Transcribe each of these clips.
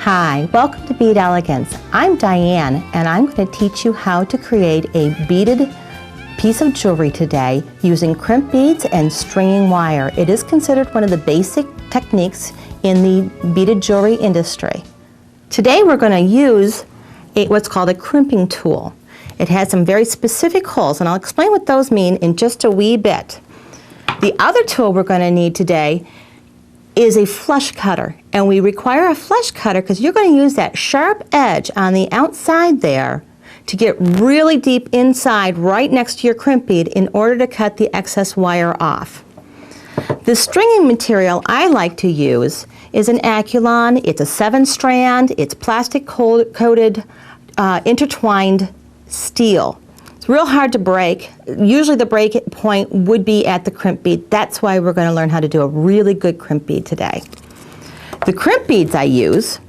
Hi, welcome to Bead Elegance. I'm Diane and I'm going to teach you how to create a beaded piece of jewelry today using crimp beads and stringing wire. It is considered one of the basic techniques in the beaded jewelry industry. Today we're going to use what's called a crimping tool. It has some very specific holes and I'll explain what those mean in just a wee bit. The other tool we're going to need today is a flush cutter, and we require a flush cutter because you're going to use that sharp edge on the outside there to get really deep inside right next to your crimp bead in order to cut the excess wire off. The stringing material I like to use is an Aculon. It's a 7-strand, it's plastic coated intertwined steel. It's real hard to break. Usually the break point would be at the crimp bead. That's why we're going to learn how to do a really good crimp bead today. The crimp beads I use,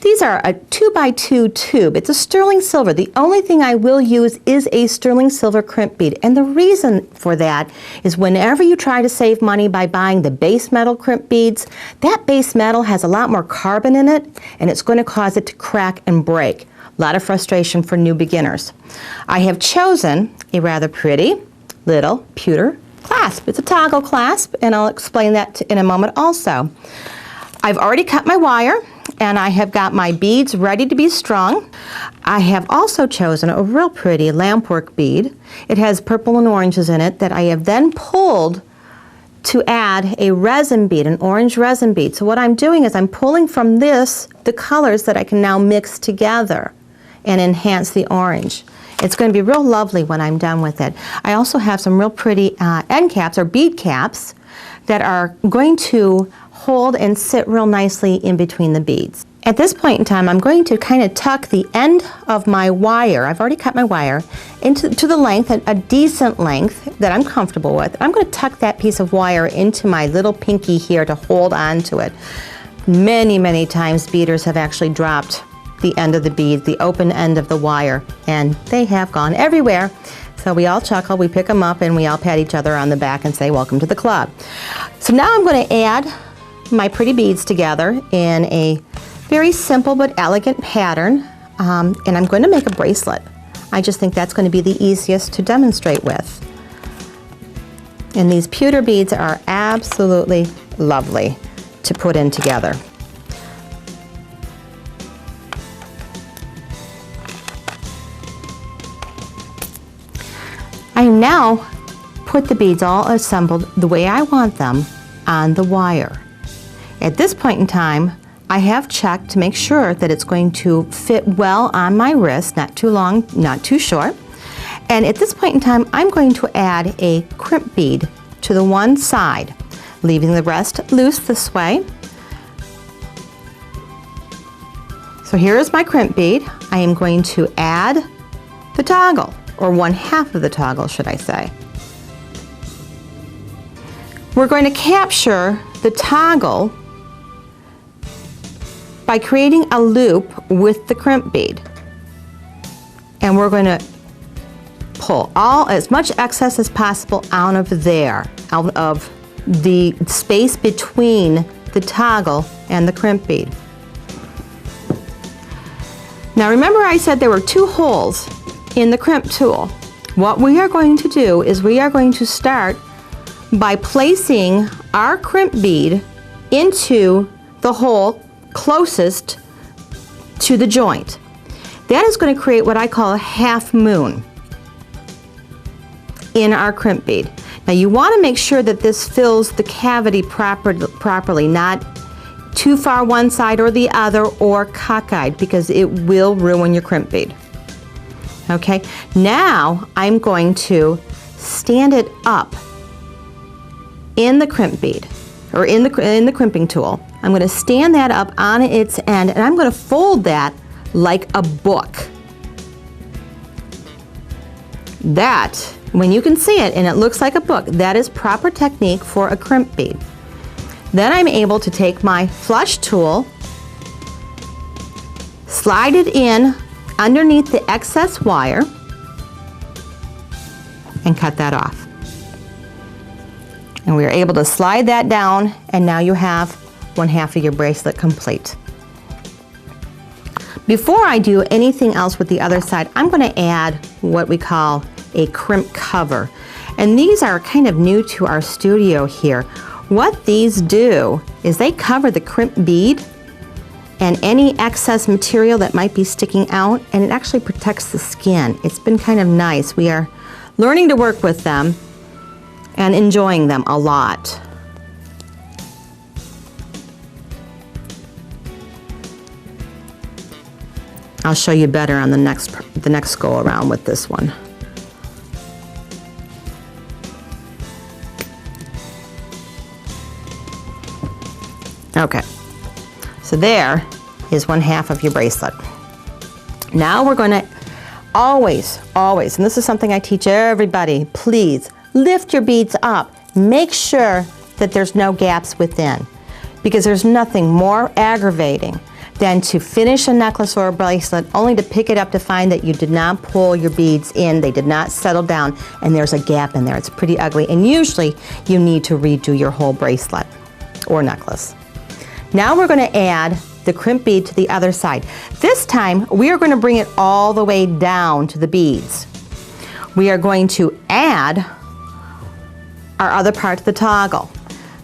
these are a 2x2 tube. It's a sterling silver. The only thing I will use is a sterling silver crimp bead. And the reason for that is whenever you try to save money by buying the base metal crimp beads, that base metal has a lot more carbon in it and it's going to cause it to crack and break. A lot of frustration for new beginners. I have chosen a rather pretty little pewter clasp. It's a toggle clasp, and I'll explain that in a moment also. I've already cut my wire, and I have got my beads ready to be strung. I have also chosen a real pretty lampwork bead. It has purple and oranges in it that I have then pulled to add a resin bead, an orange resin bead. So what I'm doing is I'm pulling from this the colors that I can now mix together and enhance the orange. It's going to be real lovely when I'm done with it. I also have some real pretty end caps or bead caps that are going to hold and sit real nicely in between the beads. At this point in time, I'm going to kind of tuck the end of my wire, I've already cut my wire, into the length, a decent length that I'm comfortable with. I'm going to tuck that piece of wire into my little pinky here to hold on to it. Many, many times beaders have actually dropped the end of the bead, the open end of the wire, and they have gone everywhere. So we all chuckle, we pick them up, and we all pat each other on the back and say, welcome to the club. So now I'm going to add my pretty beads together in a very simple but elegant pattern, and I'm going to make a bracelet. I just think that's going to be the easiest to demonstrate with. And these pewter beads are absolutely lovely to put in together. I now put the beads all assembled the way I want them on the wire. At this point in time, I have checked to make sure that it's going to fit well on my wrist, not too long, not too short. And at this point in time, I'm going to add a crimp bead to the one side, leaving the rest loose this way. So here is my crimp bead. I am going to add the toggle, or 1/2 of the toggle, should I say. We're going to capture the toggle by creating a loop with the crimp bead. And we're going to pull as much excess as possible out of there, out of the space between the toggle and the crimp bead. Now remember I said there were 2 holes in the crimp tool. What we are going to do is we are going to start by placing our crimp bead into the hole closest to the joint. That is going to create what I call a half moon in our crimp bead. Now you want to make sure that this fills the cavity properly, not too far one side or the other or cockeyed, because it will ruin your crimp bead. Okay, now I'm going to stand it up in the crimp bead, or in the crimping tool. I'm going to stand that up on its end, and I'm going to fold that like a book. That, when you can see it and it looks like a book, that is proper technique for a crimp bead. Then I'm able to take my flush tool, slide it in underneath the excess wire, and cut that off. And we are able to slide that down, and now you have 1/2 of your bracelet complete. Before I do anything else with the other side, I'm going to add what we call a crimp cover. And these are kind of new to our studio here. What these do is they cover the crimp bead and any excess material that might be sticking out, and it actually protects the skin. It's been kind of nice. We are learning to work with them and enjoying them a lot. I'll show you better on the next go around with this one. Okay, so there is 1/2 of your bracelet. Now we're going to always, and this is something I teach everybody, please lift your beads up. Make sure that there's no gaps within, because there's nothing more aggravating than to finish a necklace or a bracelet only to pick it up to find that you did not pull your beads in, they did not settle down, and there's a gap in there. It's pretty ugly, and usually you need to redo your whole bracelet or necklace. Now we're going to add the crimp bead to the other side. This time we are going to bring it all the way down to the beads. We are going to add our other part to the toggle.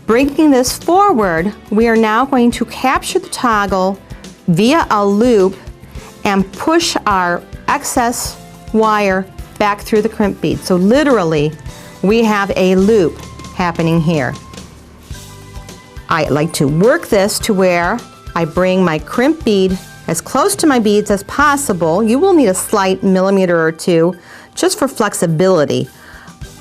Bringing this forward, we are now going to capture the toggle via a loop and push our excess wire back through the crimp bead. So literally, we have a loop happening here. I like to work this to where I bring my crimp bead as close to my beads as possible. You will need a slight millimeter or two just for flexibility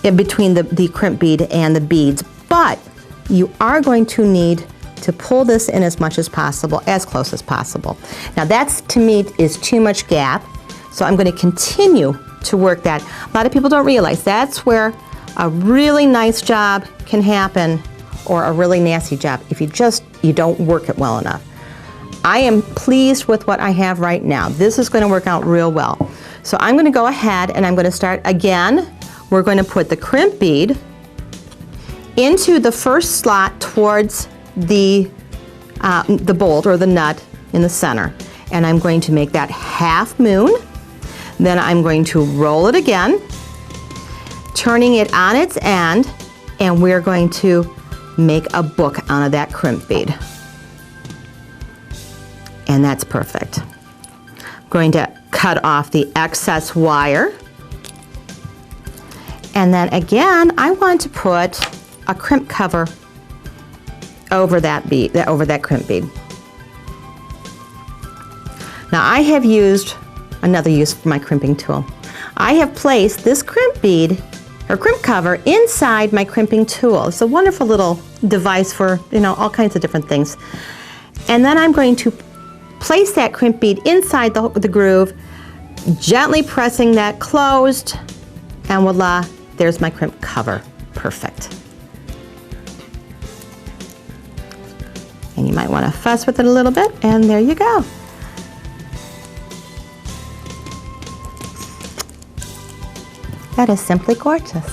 in between the crimp bead and the beads, but you are going to need to pull this in as much as possible, as close as possible. Now that's, to me, is too much gap, so I'm going to continue to work that. A lot of people don't realize that's where a really nice job can happen, or a really nasty job, if you don't work it well enough. I am pleased with what I have right now. This is going to work out real well. So I'm going to go ahead and I'm going to start again. We're going to put the crimp bead into the first slot towards the bolt or the nut in the center, and I'm going to make that half moon. Then I'm going to roll it again, turning it on its end, and we're going to make a book out of that crimp bead. And that's perfect. I'm going to cut off the excess wire. And then again, I want to put a crimp cover over that bead, over that crimp bead. Now I have used another use for my crimping tool. I have placed this crimp bead or crimp cover inside my crimping tool. It's a wonderful little device for, all kinds of different things. And then I'm going to place that crimp bead inside the groove, gently pressing that closed, and voila, there's my crimp cover. Perfect. And you might want to fuss with it a little bit, and there you go. That is simply gorgeous.